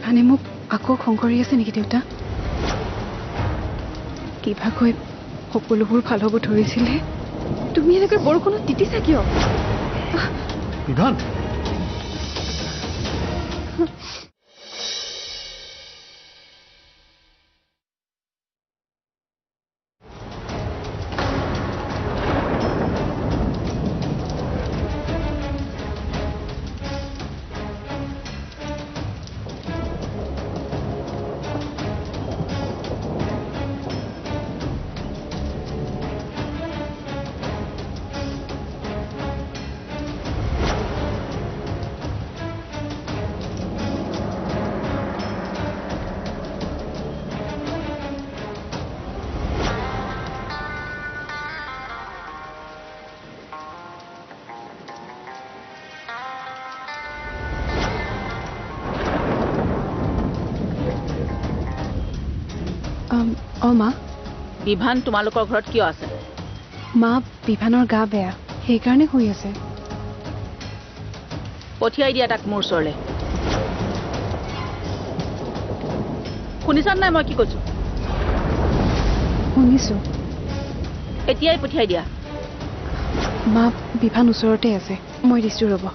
বিভানে মোক আকৌ খং কৰি আছে নেকি দেউতা? কিবা কৈ সকলোবোৰ ভাল হ'ব ধৰিছিলে। তুমি এনেকৈ বৰষুণত তিতিছা কিয়? বিভান মা বিভান তোমালোকৰ ঘৰত কিয় আছে? মা বিভানৰ গা বেয়া, সেইকাৰণে হৈ আছে। পঠিয়াই দিয়া তাক মোৰ ওচৰলৈ। শুনিছা নাই মই কি কৈছো? শুনিছো। এতিয়াই পঠিয়াই দিয়া। মা বিভান ওচৰতে আছে, মই দিছো ৰ'ব।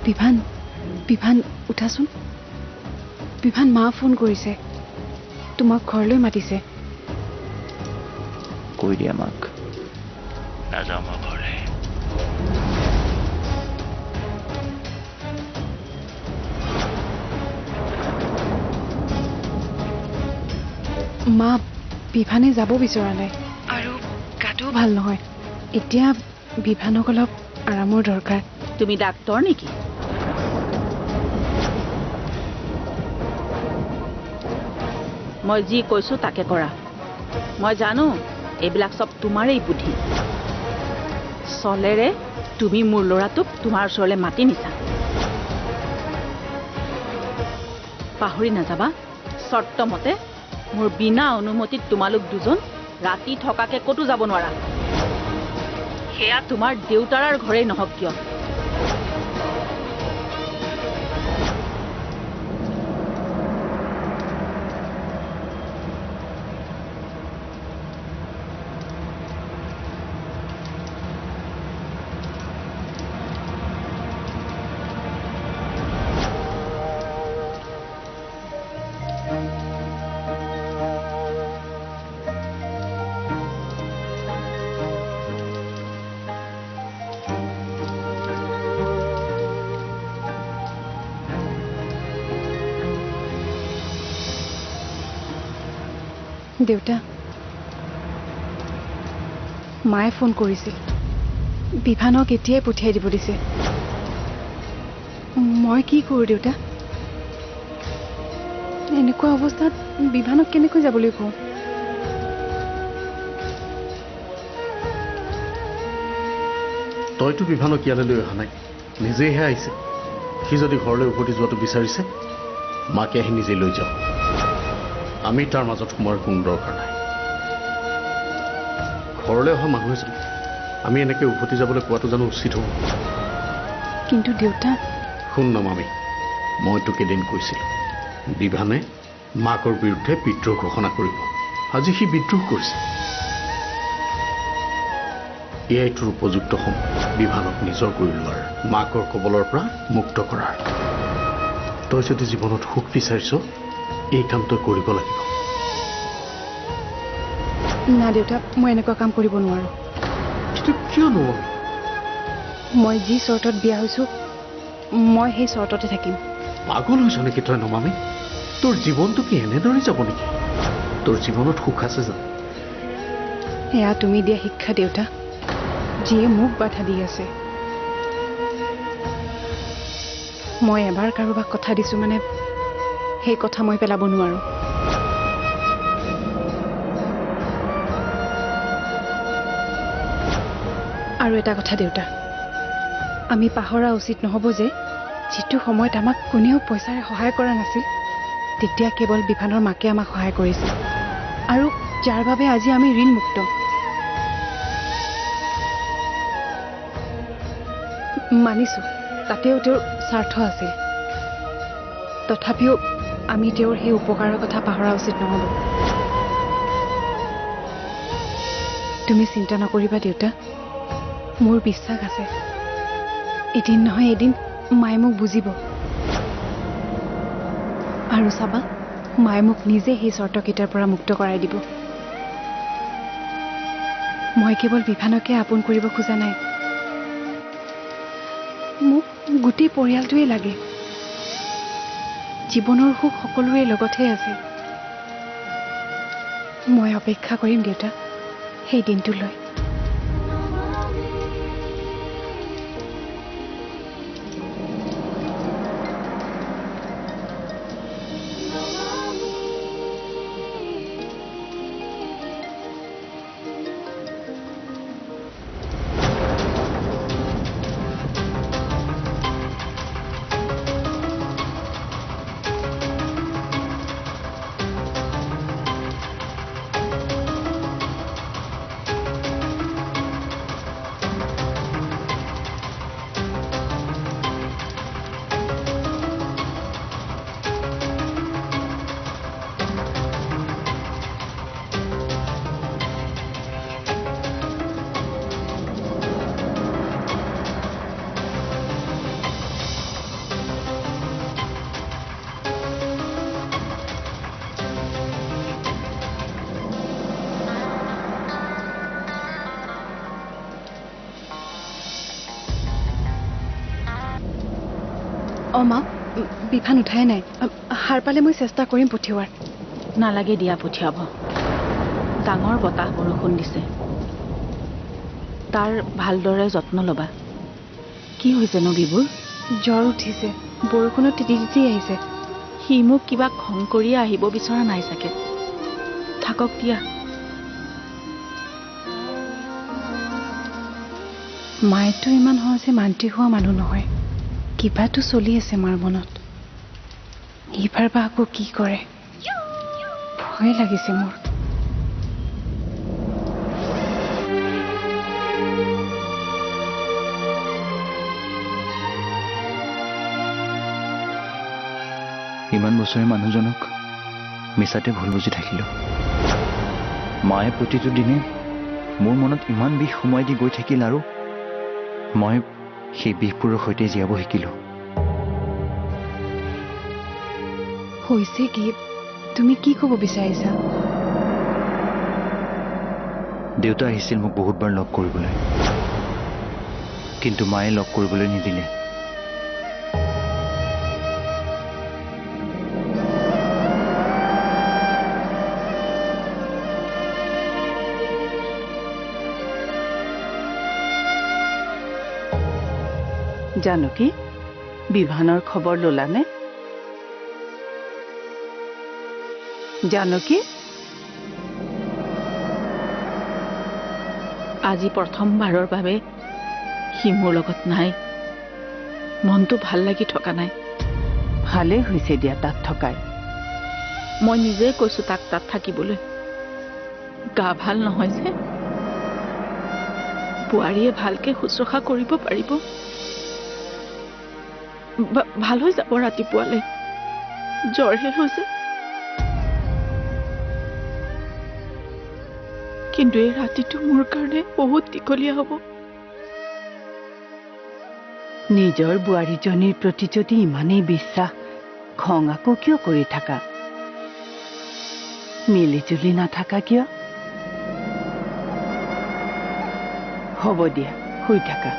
বিভান বিভান উঠাচোন। বিভান মা ফোন কৰিছে, তোমাক ঘৰলৈ মাতিছে। কৈ দিয়া মাক নাযাওঁ মই ঘৰলৈ। মা বিভানে যাব বিচৰা নাই আৰু গাটোও ভাল নহয়। এতিয়া বিভানক অলপ আৰামৰ দৰকাৰ। তুমি ডাক্তৰ নেকি? মই যি কৈছো তাকে কৰা। মই জানো এইবিলাক চব তোমাৰেই বুদ্ধি। চলেৰে তুমি মোৰ ল'ৰাটোক তোমাৰ ওচৰলৈ মাতি নিছা। পাহৰি নাযাবা, চৰ্ত মতে মোৰ বিনা অনুমতিত তোমালোক দুজন ৰাতি থকাকে ক'তো যাব নোৱাৰা। সেয়া তোমাৰ দেউতাৰ ঘৰেই নহওক কিয়। দেউতা, মায়ে ফোন কৰিছিল, বিভানক এতিয়াই পঠিয়াই দিব দিছে। মই কি কৰোঁ দেউতা? এনেকুৱা অৱস্থাত বিভানক কেনেকৈ যাবলৈ কওঁ? তইতো বিভানক ইয়ালৈ লৈ অহা নাই, নিজেহে আহিছে। সি যদি ঘৰলৈ উভতি যোৱাটো বিচাৰিছে, মাকে আহি নিজে লৈ যাওঁ। আমি তাৰ মাজত সোমোৱাৰ কোনো দৰকাৰ নাই। ঘৰলৈ অহা মানুহ এজন আমি এনেকৈ উভতি যাবলৈ কোৱাটো জানো উচিত হ'ব? কিন্তু দেউতা, শুন ন মামী, মই তোক এদিন কৈছিলোঁ বিভানে মাকৰ বিৰুদ্ধে বিদ্ৰোহ ঘোষণা কৰিব। আজি সি বিদ্ৰোহ কৰিছে। এয়াই তোৰ উপযুক্ত সময় বিভানক নিজৰ কৰি লোৱাৰ, মাকৰ কবলৰ পৰা মুক্ত কৰাৰ। তই যদি জীৱনত সুখ বিচাৰিছ, এই কাম তই কৰিব লাগিব। না দেউতা, মই এনেকুৱা কাম কৰিব নোৱাৰো। কিন্তু কিয় নোৱাৰো? মই যি চৰ্তত বিয়া হৈছো, মই সেই চৰ্ততে থাকিম। পাগল হৈছ নেকি তই নমামি? তোৰ জীৱনটো কি এনেদৰে যাব নেকি? তোৰ জীৱনত সুখ আছে জানো? এয়া তুমি দিয়া শিক্ষা দেউতা, যিয়ে মোক বাধা দি আছে। মই এবাৰ কাৰোবাক কথা দিছো মানে সেই কথা মই পেলাব নোৱাৰো। আৰু এটা কথা দেউতা, আমি পাহৰা উচিত নহ'ব যে যিটো সময়ত আমাক কোনেও পইচাৰে সহায় কৰা নাছিল, তেতিয়া কেৱল বিভানৰ মাকে আমাক সহায় কৰিছিল, আৰু যাৰ বাবে আজি আমি ঋণমুক্ত। মানিছোঁ তাতেও তেওঁৰ স্বাৰ্থ আছিল তথাপিও আমি তেওঁৰ সেই উপকাৰৰ কথা পাহৰা উচিত নহ'ব তুমি চিন্তা নকৰিবা দেউতা মোৰ বিশ্বাস আছে এদিন নহয় এদিন মায়ে মোক বুজিব আৰু চাবা মায়ে মোক নিজে সেই চৰ্তকেইটাৰ পৰা মুক্ত কৰাই দিব মই কেৱল বিভানকে আপোন কৰিব খোজা নাই মোক গোটেই পৰিয়ালটোৱে লাগে জীৱনৰ সুখ সকলোৰে লগতহে আছে মই অপেক্ষা কৰিম দেউতা সেই দিনটোলৈ মা বিভান উঠাই নাই সাৰ পালে মই চেষ্টা কৰিম পঠিওৱাৰ নালাগে দিয়া পঠিয়াব ডাঙৰ বতাহ বৰষুণ দিছে তাৰ ভালদৰে যত্ন ল'বা কি হৈছেনো বিবোৰ জ্বৰ উঠিছে বৰষুণত তিতি তিতি আহিছে সি মোক কিবা খং কৰিয়ে আহিব বিচৰা নাই চাগে থাকক দিয়া মায়েতো ইমান সহজে মান্তি হোৱা মানুহ নহয় কিবাটো চলি আছে মাৰ মনত এইবাৰ বা আকৌ কি কৰে ভয় লাগিছে মোৰ ইমান বছৰে মানুহজনক মিছাতে ভুল বুজি থাকিলোঁ মায়ে প্ৰতিটো দিনে মোৰ মনত ইমান বিষ সোমাই দি গৈ থাকিল আৰু মই সেই বিষবোৰৰ সৈতে জীয়াব শিকিলোঁ হৈছে কি তুমি কি ক'ব বিচাৰিছা দেউতা আহিছিল মোক বহুতবাৰ লগ কৰিবলৈ কিন্তু মায়ে লগ কৰিবলৈ নিদিলে জানকী বিভানৰ খবৰ ললানে জানকী আজি প্ৰথমবাৰৰ বাবে সি মোৰ লগত নাই মনটো ভাল লাগি থকা নাই ভালে হৈছে দিয়া তাত থকাই মই নিজে কৈছো তাক তাত থাকিবলৈ গা ভাল নহয় যে বোৱাৰীয়ে ভালকে শুশ্ৰূষা কৰিব পাৰিব ভাল হৈ যাব ৰাতিপুৱালৈ জ্বৰহে হৈছে কিন্তু এই ৰাতিটো মোৰ কাৰণে বহুত দীঘলীয়া হ'ব নিজৰ বোৱাৰীজনীৰ প্ৰতি যদি ইমানেই বিশ্বাস খং আকৌ কিয় কৰি থাকা মিলি জুলি নাথাকা কিয় হ'ব দিয়া শুই থাকা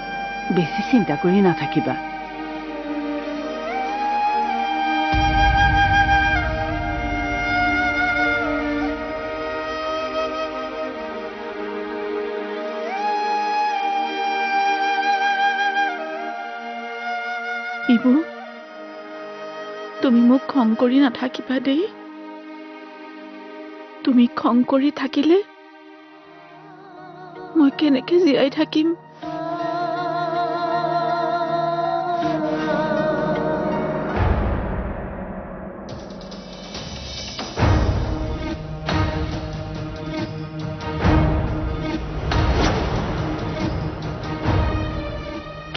বেছি চিন্তা কৰি নাথাকিবা ইবু তুমি মোক খং কৰি নাথাকিবা দেই তুমি খং কৰি থাকিলে মই কেনেকে জীয়াই থাকিম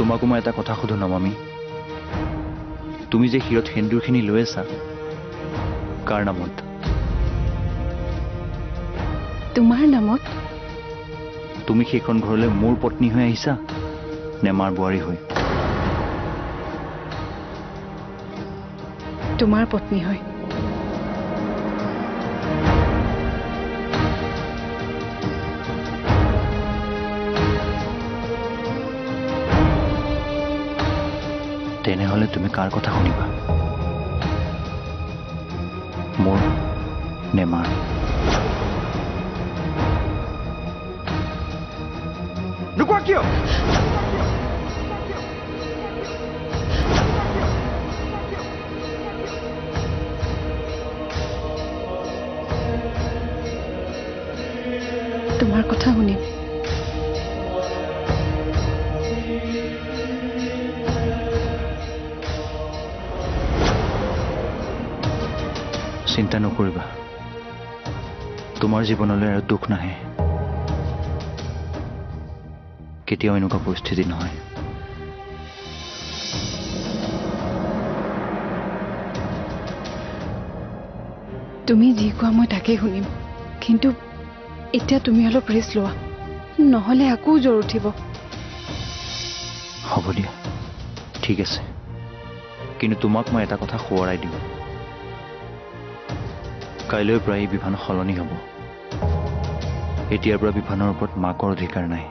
তোমাকো মই এটা কথা সুধো নমামি, তুমি যে শিৰত সেন্দুৰখিনি লৈ আছা কাৰ নামত? তোমাৰ নামত। তুমি সেইখন ঘৰলৈ মোৰ পত্নী হৈ আহিছা নে মাৰ বোৱাৰী হৈ? তোমাৰ পত্নী হয়। তেনেহ'লে তুমি কাৰ কথা শুনিবা, মোৰ নে মাৰ? নোকোৱা কিয়? তোমাৰ কথা শুনিম। চিন্তা নকৰিবা, তোমাৰ জীৱনলৈ আৰু দুখ নাহে, কেতিয়াও এনেকুৱা পৰিস্থিতি নহয়। তুমি যি কোৱা মই তাকেই শুনিম, কিন্তু এতিয়া তুমি অলপ ৰেষ্ট লোৱা, নহ'লে আকৌ জ্বৰ উঠিব। হ'ব দিয়া, ঠিক আছে, কিন্তু তোমাক মই এটা কথা সোঁৱৰাই দিম, কাইলৈৰ পৰা এই বিভান সলনি হ'ব। এতিয়াৰ পৰা বিভানৰ ওপৰত মাকৰ অধিকাৰ নাই,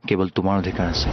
কেৱল তোমাৰ অধিকাৰ আছে।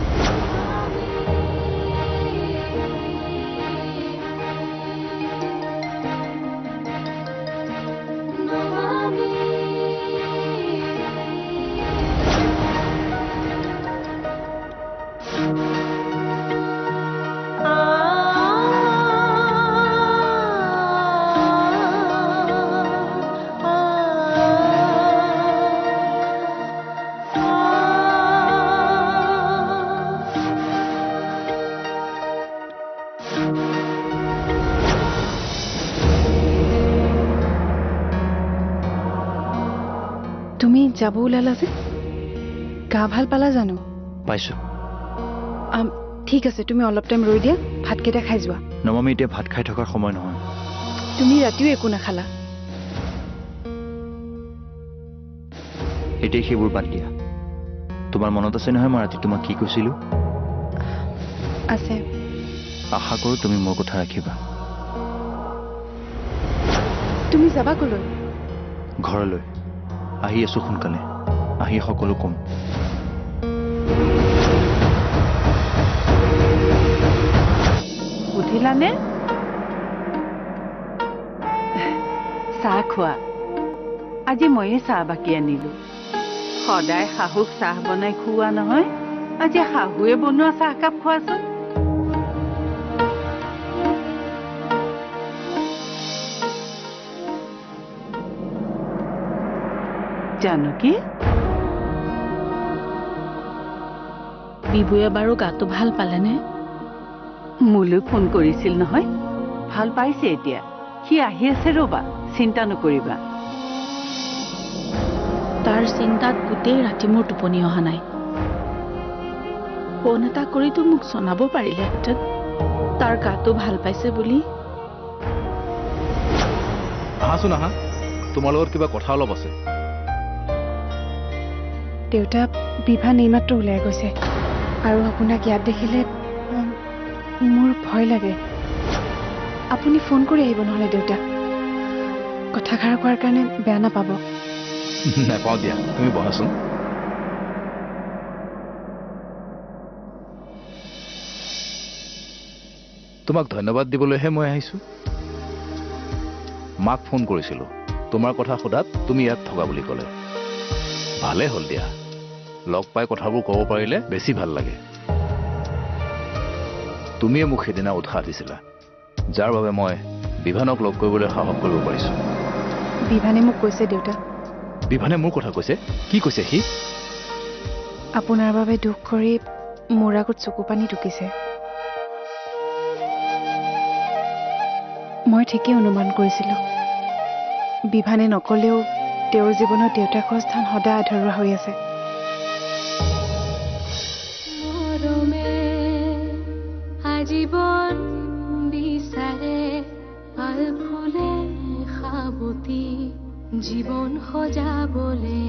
তুমি যাব ওলালা যে, গা ভাল পালা জানো? পাইছো। ঠিক আছে, তুমি অলপ টাইম ৰৈ দিয়া, ভাতকেইটা খাই যোৱা। নমামি, এতিয়া ভাত খাই থকাৰ সময় নহয়। তুমি ৰাতিও একো নাখালা। এতিয়া সেইবোৰ বাদ দিয়া। তোমাৰ মনত আছে নহয় মই ৰাতি তোমাক কি কৈছিলো? আছে। আশা কৰোঁ তুমি মোৰ কথা ৰাখিবা। তুমি যাবা কলৈ? ঘৰলৈ আহি আছো সোনকালে, আহি সকলো কম। উঠিলানে? চাহ খোৱা। আজি ময়ে চাহ বাকি আনিলো। সদায় শাহুক চাহ বনাই খুওৱা নহয়, আজি শাহুৱে বনোৱা চাহকাপ খোৱাচোন। জানকী, বিবুয়ে বাৰু গাটো ভাল পালেনে? মোলৈ ফোন কৰিছিল নহয়, ভাল পাইছে এতিয়া। সি আহি আছে, ৰবা, চিন্তা নকৰিবা। তাৰ চিন্তাত গোটেই ৰাতি মোৰ টোপনি অহা নাই। ফোন এটা কৰিতো মোক জনাব পাৰিলেহেঁতেন তাৰ গাটো ভাল পাইছে বুলি। আহাচোন আহা, তোমাৰ লগত কিবা কথা অলপ আছে। দেউতা বিভা এইমাত্ৰ ওলাই গৈছে, আৰু আপোনাক ইয়াত দেখিলে মোৰ ভয় লাগে। আপুনি ফোন কৰি আহিব নহ'লে দেউতা। কথাষাৰ কোৱাৰ কাৰণে বেয়া নাপাব। নাপাওঁ দিয়া, তুমি বহাচোন। তোমাক ধন্যবাদ দিবলৈহে মই আহিছো। মাক ফোন কৰিছিলো, তোমাৰ কথা সোধাত তুমি ইয়াত থকা বুলি ক'লে। ভালে হ'ল দিয়া, লগ পাই কথাবোৰ ক'ব পাৰিলে বেছি ভাল লাগে। তুমিয়ে মোক সেইদিনা উৎসাহ দিছিলা, যাৰ বাবে মই বিভানক লগ কৰিবলৈ সাহস কৰিব পাৰিছো। বিভানে মোক কৈছে দেউতা। বিভানে মোৰ কথা কৈছে? কি কৈছে সি? আপোনাৰ বাবে দুখ কৰি মোৰ আগত চকু পানী টুকিছে। মই ঠিকেই অনুমান কৰিছিলো, বিভানে নকলেও তেওঁৰ জীৱনত দেউতাকৰ স্থান সদায় আধৰুৱা হৈ আছে। জীৱন সজাবলে